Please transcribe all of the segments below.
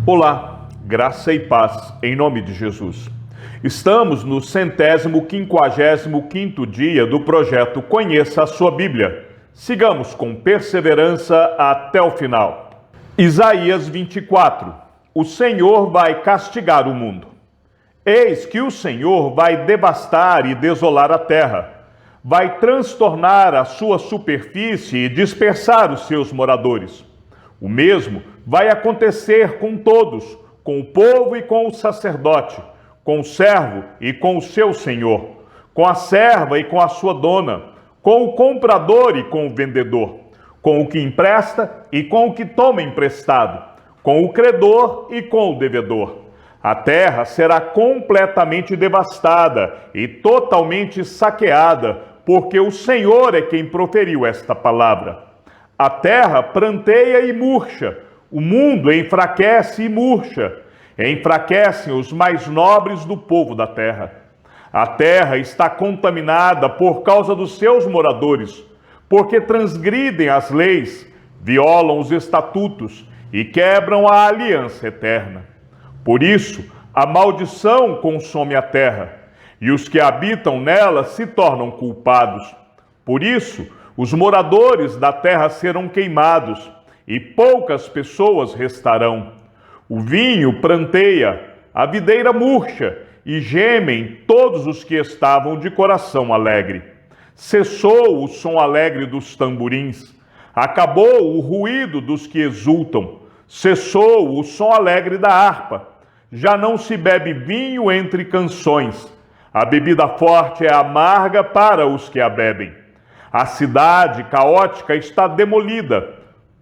Olá, graça e paz, em nome de Jesus. Estamos no 155º dia do projeto Conheça a Sua Bíblia. Sigamos com perseverança até o final. Isaías 24. O Senhor vai castigar o mundo. Eis que o Senhor vai devastar e desolar a terra, vai transtornar a sua superfície e dispersar os seus moradores. O mesmo vai acontecer com todos, com o povo e com o sacerdote, com o servo e com o seu senhor, com a serva e com a sua dona, com o comprador e com o vendedor, com o que empresta e com o que toma emprestado, com o credor e com o devedor. A terra será completamente devastada e totalmente saqueada, porque o Senhor é quem proferiu esta palavra. A terra pranteia e murcha, o mundo enfraquece e murcha, enfraquecem os mais nobres do povo da terra. A terra está contaminada por causa dos seus moradores, porque transgridem as leis, violam os estatutos e quebram a aliança eterna. Por isso, a maldição consome a terra, e os que habitam nela se tornam culpados. Por isso, os moradores da terra serão queimados, e poucas pessoas restarão. O vinho pranteia, a videira murcha, e gemem todos os que estavam de coração alegre. Cessou o som alegre dos tamborins, acabou o ruído dos que exultam, cessou o som alegre da harpa. Já não se bebe vinho entre canções, a bebida forte é amarga para os que a bebem. A cidade caótica está demolida,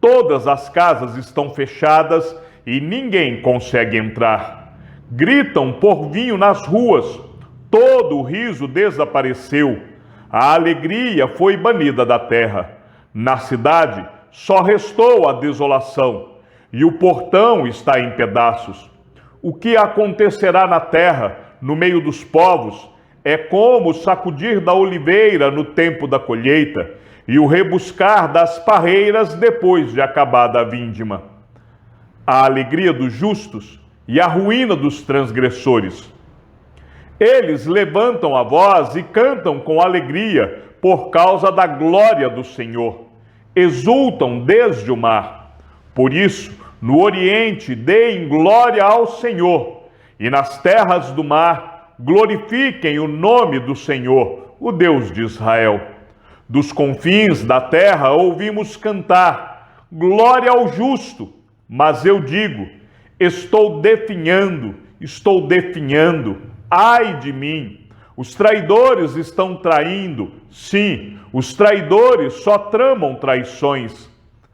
todas as casas estão fechadas e ninguém consegue entrar. Gritam por vinho nas ruas, todo o riso desapareceu, a alegria foi banida da terra. Na cidade só restou a desolação e o portão está em pedaços. O que acontecerá na terra, no meio dos povos, é como o sacudir da oliveira no tempo da colheita e o rebuscar das parreiras depois de acabada a vindima. A alegria dos justos e a ruína dos transgressores. Eles levantam a voz e cantam com alegria por causa da glória do Senhor. Exultam desde o mar. Por isso, no Oriente, deem glória ao Senhor, e nas terras do mar, glorifiquem o nome do Senhor, o Deus de Israel. Dos confins da terra ouvimos cantar, glória ao justo, mas eu digo, estou definhando, ai de mim. Os traidores estão traindo, sim, os traidores só tramam traições.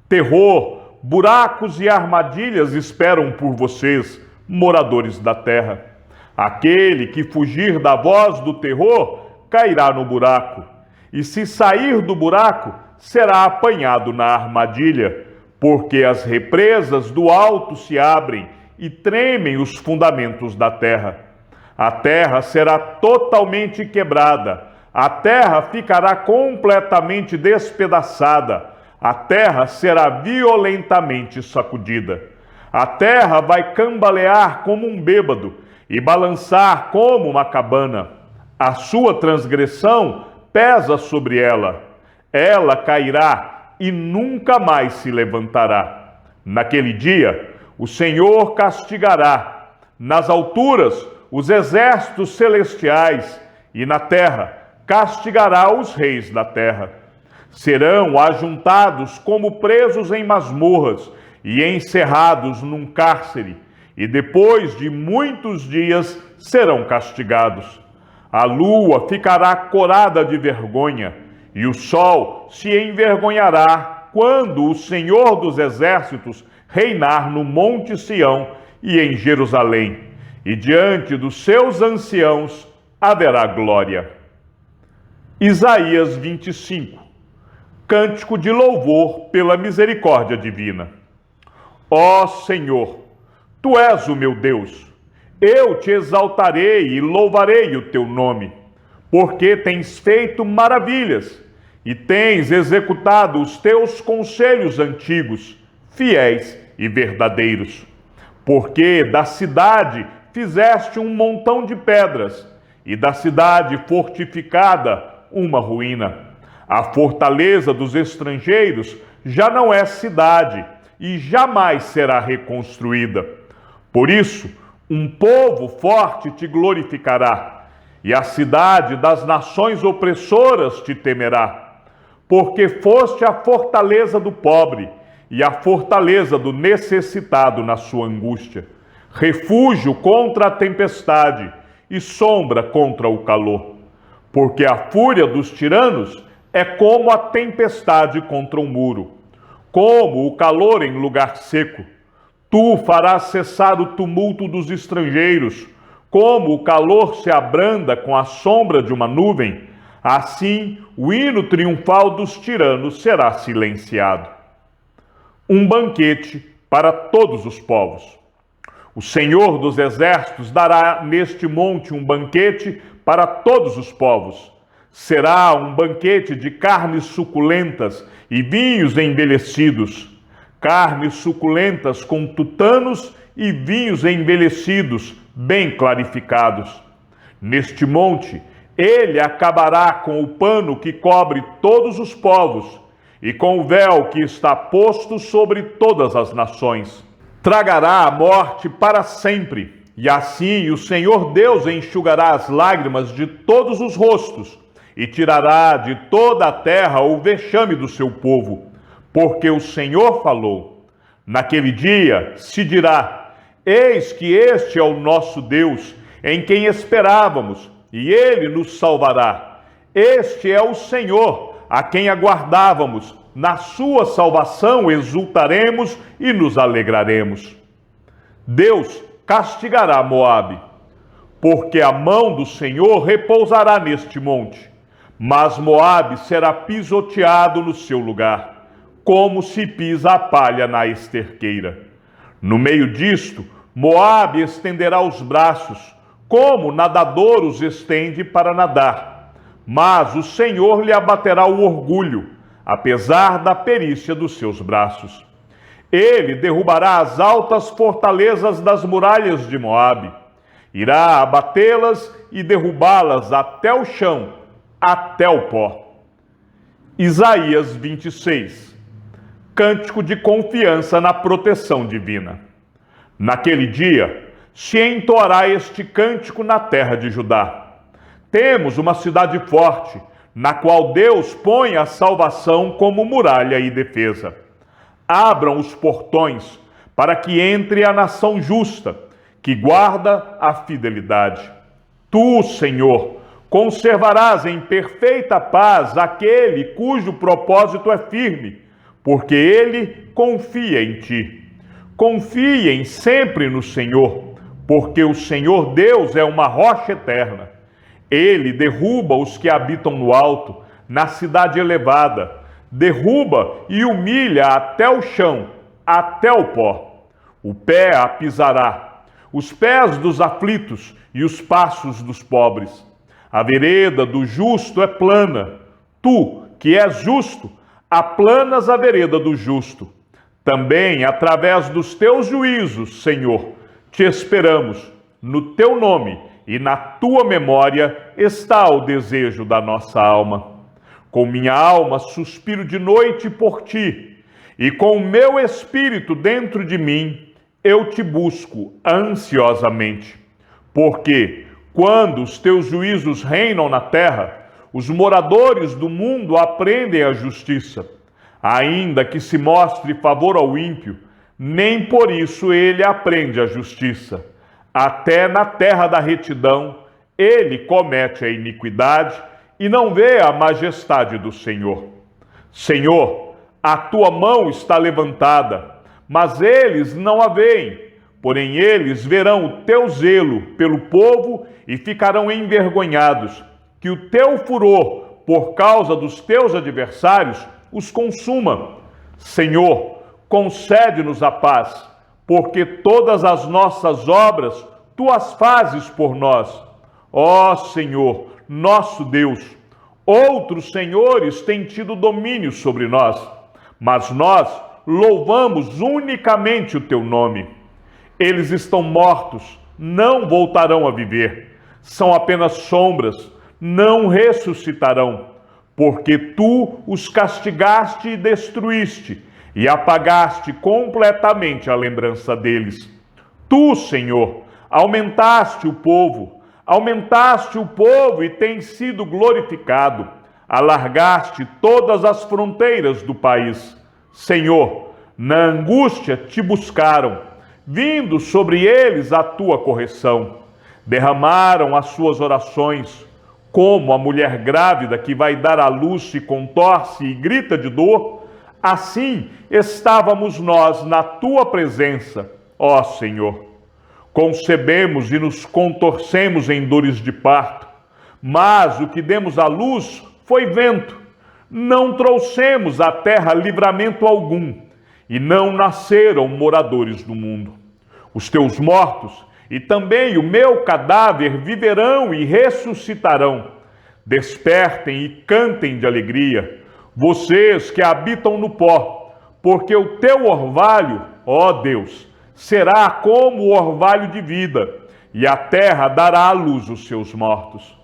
Terror, buracos e armadilhas esperam por vocês, moradores da terra. Aquele que fugir da voz do terror cairá no buraco, e se sair do buraco, será apanhado na armadilha, porque as represas do alto se abrem e tremem os fundamentos da terra. A terra será totalmente quebrada, a terra ficará completamente despedaçada, a terra será violentamente sacudida. A terra vai cambalear como um bêbado e balançar como uma cabana. A sua transgressão pesa sobre ela. Ela cairá e nunca mais se levantará. Naquele dia, o Senhor castigará nas alturas os exércitos celestiais e na terra castigará os reis da terra. Serão ajuntados como presos em masmorras e encerrados num cárcere, e depois de muitos dias serão castigados. A lua ficará corada de vergonha, e o sol se envergonhará quando o Senhor dos Exércitos reinar no Monte Sião e em Jerusalém, e diante dos seus anciãos haverá glória. Isaías 25. Cântico de louvor pela misericórdia divina. Ó Senhor, Tu és o meu Deus, eu te exaltarei e louvarei o teu nome, porque tens feito maravilhas e tens executado os teus conselhos antigos, fiéis e verdadeiros. Porque da cidade fizeste um montão de pedras, e da cidade fortificada uma ruína. A fortaleza dos estrangeiros já não é cidade, e jamais será reconstruída. Por isso, um povo forte te glorificará, e a cidade das nações opressoras te temerá, porque foste a fortaleza do pobre e a fortaleza do necessitado na sua angústia, refúgio contra a tempestade e sombra contra o calor. Porque a fúria dos tiranos é como a tempestade contra um muro, como o calor em lugar seco. Tu farás cessar o tumulto dos estrangeiros, como o calor se abranda com a sombra de uma nuvem, assim o hino triunfal dos tiranos será silenciado. Um banquete para todos os povos. O Senhor dos Exércitos dará neste monte um banquete para todos os povos. Será um banquete de carnes suculentas e vinhos envelhecidos, carnes suculentas com tutanos e vinhos envelhecidos, bem clarificados. Neste monte, ele acabará com o pano que cobre todos os povos e com o véu que está posto sobre todas as nações. Tragará a morte para sempre, e assim o Senhor Deus enxugará as lágrimas de todos os rostos e tirará de toda a terra o vexame do seu povo, porque o Senhor falou. Naquele dia se dirá: eis que este é o nosso Deus, em quem esperávamos, e ele nos salvará. Este é o Senhor, a quem aguardávamos. Na sua salvação exultaremos e nos alegraremos. Deus castigará Moabe, porque a mão do Senhor repousará neste monte. Mas Moabe será pisoteado no seu lugar, como se pisa a palha na esterqueira. No meio disto, Moabe estenderá os braços, como o nadador os estende para nadar. Mas o Senhor lhe abaterá o orgulho, apesar da perícia dos seus braços. Ele derrubará as altas fortalezas das muralhas de Moabe, irá abatê-las e derrubá-las até o chão, até o pó. Isaías 26. Cântico de confiança na proteção divina. Naquele dia, se entoará este cântico na terra de Judá. Temos uma cidade forte, na qual Deus põe a salvação como muralha e defesa. Abram os portões, para que entre a nação justa, que guarda a fidelidade. Tu, Senhor, conservarás em perfeita paz aquele cujo propósito é firme, porque ele confia em ti. Confiem sempre no Senhor, porque o Senhor Deus é uma rocha eterna. Ele derruba os que habitam no alto, na cidade elevada, derruba e humilha até o chão, até o pó. O pé a pisará, os pés dos aflitos e os passos dos pobres. A vereda do justo é plana. Tu, que és justo, aplanas a vereda do justo. Também, através dos teus juízos, Senhor, te esperamos. No teu nome e na tua memória está o desejo da nossa alma. Com minha alma suspiro de noite por ti, e com o meu espírito dentro de mim, eu te busco ansiosamente. Porque, quando os teus juízos reinam na terra, os moradores do mundo aprendem a justiça. Ainda que se mostre favor ao ímpio, nem por isso ele aprende a justiça. Até na terra da retidão, ele comete a iniquidade e não vê a majestade do Senhor. Senhor, a tua mão está levantada, mas eles não a veem. Porém, eles verão o teu zelo pelo povo e ficarão envergonhados, que o teu furor, por causa dos teus adversários, os consuma. Senhor, concede-nos a paz, porque todas as nossas obras tu as fazes por nós. Ó Senhor, nosso Deus, outros senhores têm tido domínio sobre nós, mas nós louvamos unicamente o teu nome. Eles estão mortos, não voltarão a viver. São apenas sombras, não ressuscitarão, porque tu os castigaste e destruíste, e apagaste completamente a lembrança deles. Tu, Senhor, aumentaste o povo e tem sido glorificado. Alargaste todas as fronteiras do país. Senhor, na angústia te buscaram, vindo sobre eles a tua correção. Derramaram as suas orações, como a mulher grávida que vai dar à luz se contorce e grita de dor. Assim estávamos nós na tua presença, ó Senhor. Concebemos e nos contorcemos em dores de parto, mas o que demos à luz foi vento. Não trouxemos à terra livramento algum, e não nasceram moradores do mundo. Os teus mortos e também o meu cadáver viverão e ressuscitarão. Despertem e cantem de alegria, vocês que habitam no pó, porque o teu orvalho, ó Deus, será como o orvalho de vida, e a terra dará à luz os seus mortos.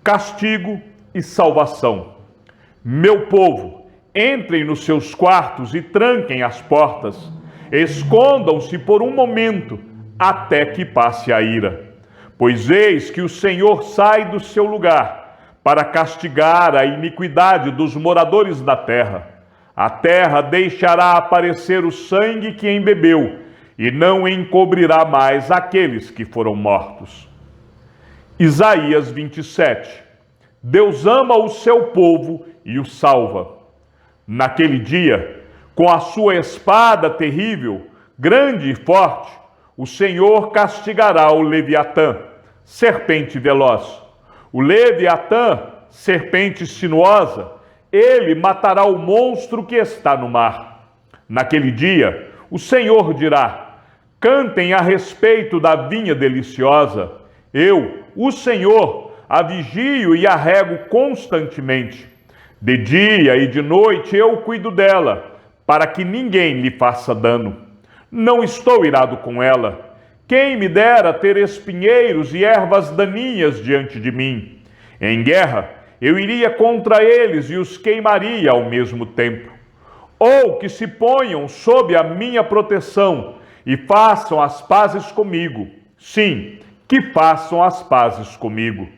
Castigo e salvação. Meu povo, entrem nos seus quartos e tranquem as portas. Escondam-se por um momento, até que passe a ira. Pois eis que o Senhor sai do seu lugar para castigar a iniquidade dos moradores da terra. A terra deixará aparecer o sangue que embebeu, e não encobrirá mais aqueles que foram mortos. Isaías 27. Deus ama o seu povo e o salva. Naquele dia, com a sua espada terrível, grande e forte, o Senhor castigará o Leviatã, serpente veloz. O Leviatã, serpente sinuosa, ele matará o monstro que está no mar. Naquele dia, o Senhor dirá: cantem a respeito da vinha deliciosa. Eu, o Senhor, a vigio e a rego constantemente. De dia e de noite eu cuido dela, para que ninguém lhe faça dano. Não estou irado com ela. Quem me dera ter espinheiros e ervas daninhas diante de mim. Em guerra, eu iria contra eles e os queimaria ao mesmo tempo. Ou que se ponham sob a minha proteção e façam as pazes comigo. Sim, que façam as pazes comigo.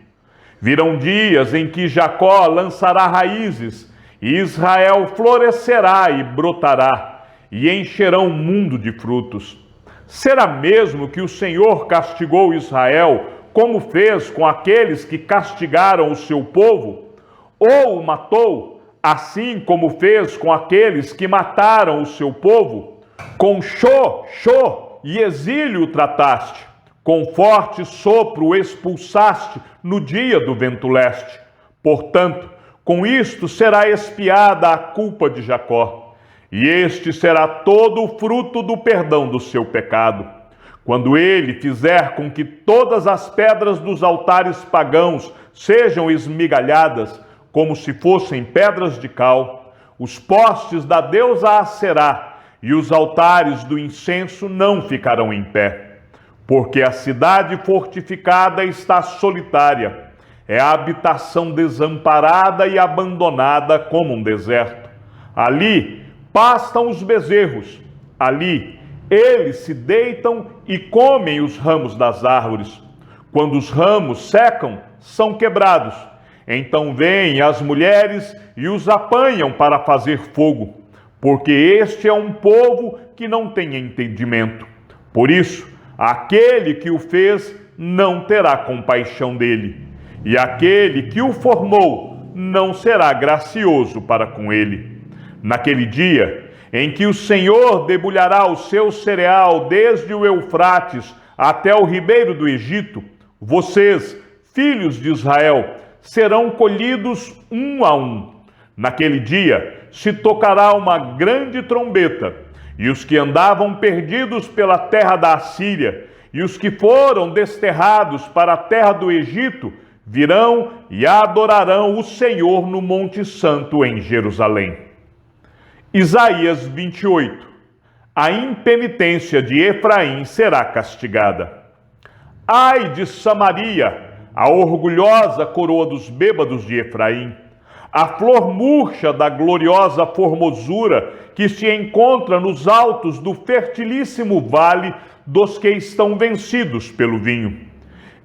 Virão dias em que Jacó lançará raízes, e Israel florescerá e brotará, e encherão o mundo de frutos. Será mesmo que o Senhor castigou Israel, como fez com aqueles que castigaram o seu povo? Ou o matou, assim como fez com aqueles que mataram o seu povo? Com chó e exílio o trataste, com forte sopro o expulsaste no dia do vento leste. Portanto, com isto será expiada a culpa de Jacó, e este será todo o fruto do perdão do seu pecado. Quando ele fizer com que todas as pedras dos altares pagãos sejam esmigalhadas, como se fossem pedras de cal, os postes da deusa Aserá e os altares do incenso não ficarão em pé. Porque a cidade fortificada está solitária, é a habitação desamparada e abandonada como um deserto. Ali pastam os bezerros, ali eles se deitam e comem os ramos das árvores. Quando os ramos secam, são quebrados. Então vêm as mulheres e os apanham para fazer fogo, porque este é um povo que não tem entendimento. Por isso, aquele que o fez não terá compaixão dele, e aquele que o formou não será gracioso para com ele. Naquele dia em que o Senhor debulhará o seu cereal desde o Eufrates até o ribeiro do Egito, vocês, filhos de Israel, serão colhidos um a um. Naquele dia se tocará uma grande trombeta, e os que andavam perdidos pela terra da Assíria e os que foram desterrados para a terra do Egito virão e adorarão o Senhor no Monte Santo em Jerusalém. Isaías 28. A impenitência de Efraim será castigada. Ai de Samaria, a orgulhosa coroa dos bêbados de Efraim, a flor murcha da gloriosa formosura que se encontra nos altos do fertilíssimo vale dos que estão vencidos pelo vinho.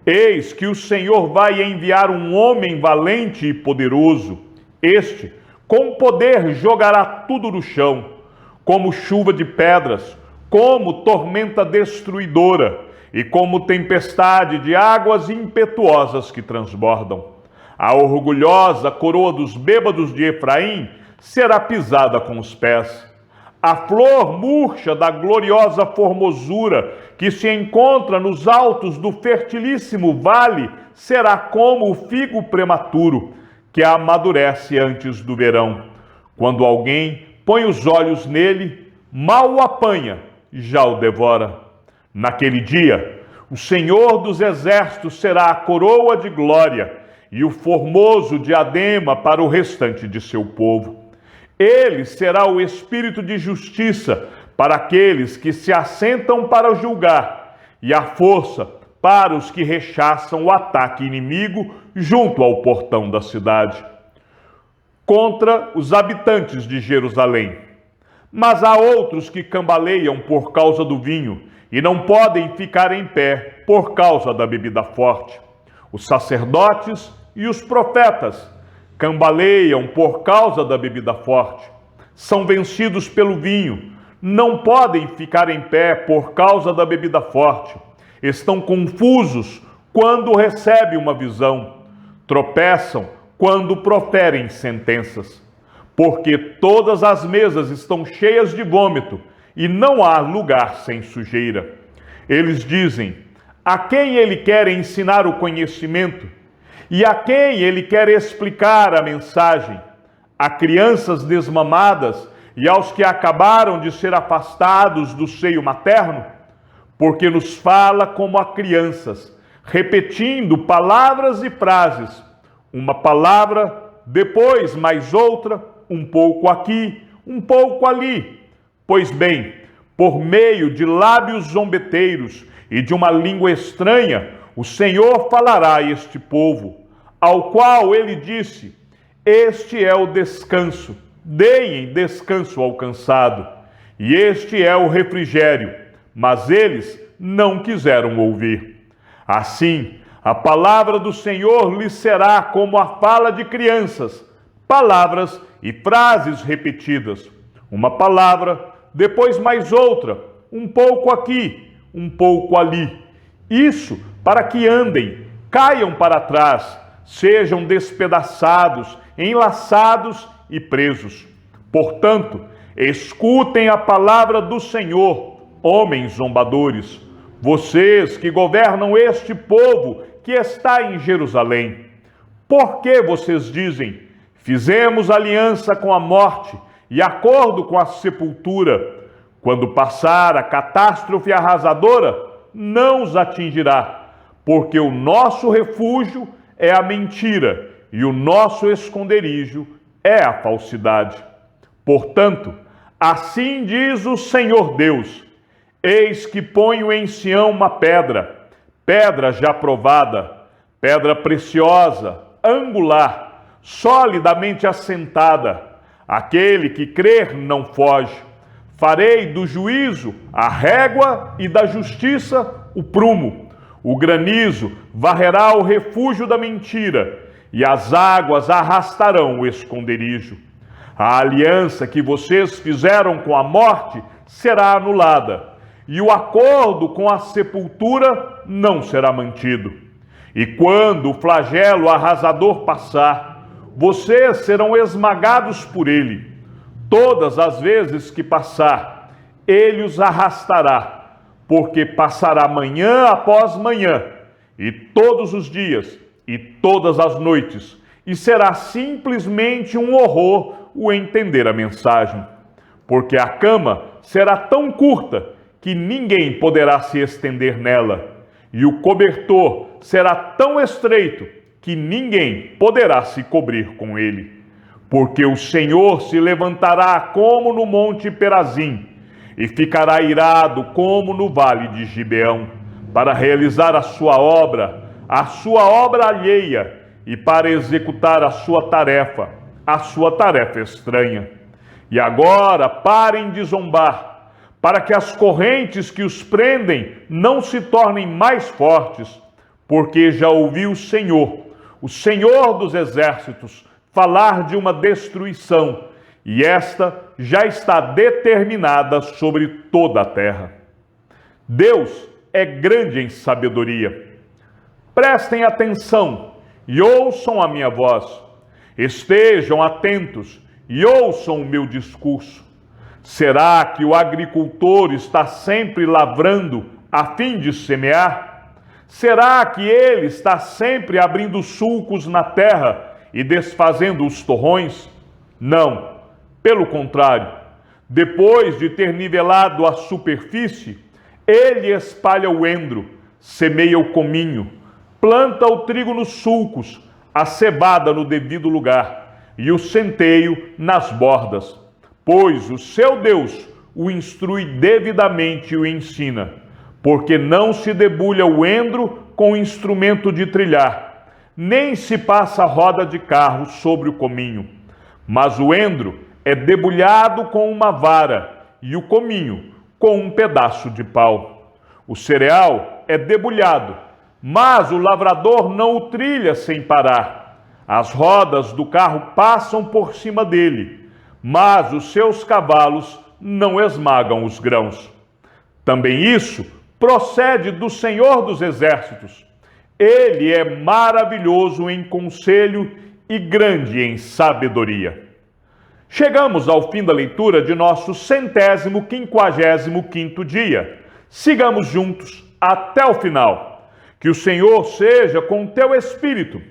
Eis que o Senhor vai enviar um homem valente e poderoso. Este, com poder, jogará tudo no chão, como chuva de pedras, como tormenta destruidora e como tempestade de águas impetuosas que transbordam. A orgulhosa coroa dos bêbados de Efraim será pisada com os pés. A flor murcha da gloriosa formosura que se encontra nos altos do fertilíssimo vale será como o figo prematuro que amadurece antes do verão. Quando alguém põe os olhos nele, mal o apanha, já o devora. Naquele dia, o Senhor dos Exércitos será a coroa de glória e o formoso diadema para o restante de seu povo. Ele será o espírito de justiça para aqueles que se assentam para julgar e a força para os que rechaçam o ataque inimigo junto ao portão da cidade. Contra os habitantes de Jerusalém. Mas há outros que cambaleiam por causa do vinho e não podem ficar em pé por causa da bebida forte. Os sacerdotes e os profetas cambaleiam por causa da bebida forte. São vencidos pelo vinho, não podem ficar em pé por causa da bebida forte. Estão confusos quando recebem uma visão. Tropeçam quando proferem sentenças, porque todas as mesas estão cheias de vômito e não há lugar sem sujeira. Eles dizem: a quem ele quer ensinar o conhecimento? E a quem ele quer explicar a mensagem? A crianças desmamadas e aos que acabaram de ser afastados do seio materno? Porque nos fala como a crianças, repetindo palavras e frases, uma palavra, depois mais outra, um pouco aqui, um pouco ali. Pois bem, por meio de lábios zombeteiros e de uma língua estranha, o Senhor falará a este povo, ao qual ele disse: este é o descanso, deem descanso ao cansado, e este é o refrigério, mas eles não quiseram ouvir. Assim, a palavra do Senhor lhes será como a fala de crianças, palavras e frases repetidas. Uma palavra, depois mais outra, um pouco aqui, um pouco ali. Isso para que andem, caiam para trás, sejam despedaçados, enlaçados e presos. Portanto, escutem a palavra do Senhor, homens zombadores, vocês que governam este povo que está em Jerusalém. Por que vocês dizem: fizemos aliança com a morte e acordo com a sepultura? Quando passar a catástrofe arrasadora, não os atingirá, porque o nosso refúgio é a mentira e o nosso esconderijo é a falsidade. Portanto, assim diz o Senhor Deus: eis que ponho em Sião uma pedra, pedra já provada, pedra preciosa, angular, solidamente assentada. Aquele que crer não foge. Farei do juízo a régua e da justiça o prumo. O granizo varrerá o refúgio da mentira, e as águas arrastarão o esconderijo. A aliança que vocês fizeram com a morte será anulada, e o acordo com a sepultura não será mantido. E quando o flagelo arrasador passar, vocês serão esmagados por ele. Todas as vezes que passar, ele os arrastará, porque passará manhã após manhã, e todos os dias, e todas as noites, e será simplesmente um horror o entender a mensagem. Porque a cama será tão curta que ninguém poderá se estender nela, e o cobertor será tão estreito que ninguém poderá se cobrir com ele. Porque o Senhor se levantará como no monte Perazim, e ficará irado como no vale de Gibeão, para realizar a sua obra alheia, e para executar a sua tarefa estranha. E agora parem de zombar, para que as correntes que os prendem não se tornem mais fortes, porque já ouvi o Senhor dos exércitos, falar de uma destruição, e esta já está determinada sobre toda a terra. Deus é grande em sabedoria. Prestem atenção e ouçam a minha voz. Estejam atentos e ouçam o meu discurso. Será que o agricultor está sempre lavrando a fim de semear? Será que ele está sempre abrindo sulcos na terra e desfazendo os torrões? Não, pelo contrário. Depois de ter nivelado a superfície, ele espalha o endro, semeia o cominho, planta o trigo nos sulcos, a cevada no devido lugar e o centeio nas bordas. Pois o seu Deus o instrui devidamente e o ensina, porque não se debulha o endro com instrumento de trilhar, nem se passa roda de carro sobre o cominho. Mas o endro é debulhado com uma vara e o cominho com um pedaço de pau. O cereal é debulhado, mas o lavrador não o trilha sem parar. As rodas do carro passam por cima dele, mas os seus cavalos não esmagam os grãos. Também isso procede do Senhor dos exércitos. Ele é maravilhoso em conselho e grande em sabedoria. Chegamos ao fim da leitura de nosso 155º dia. Sigamos juntos até o final. Que o Senhor seja com o teu espírito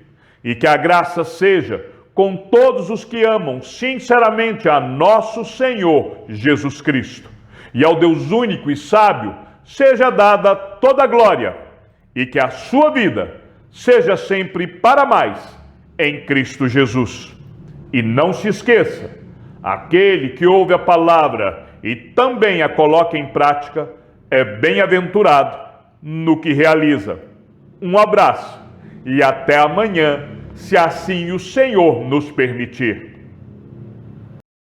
e que a graça seja com todos os que amam sinceramente a nosso Senhor Jesus Cristo. E ao Deus único e sábio seja dada toda a glória e que a sua vida seja sempre para mais em Cristo Jesus. E não se esqueça, aquele que ouve a palavra e também a coloca em prática é bem-aventurado no que realiza. Um abraço e até amanhã, se assim o Senhor nos permitir.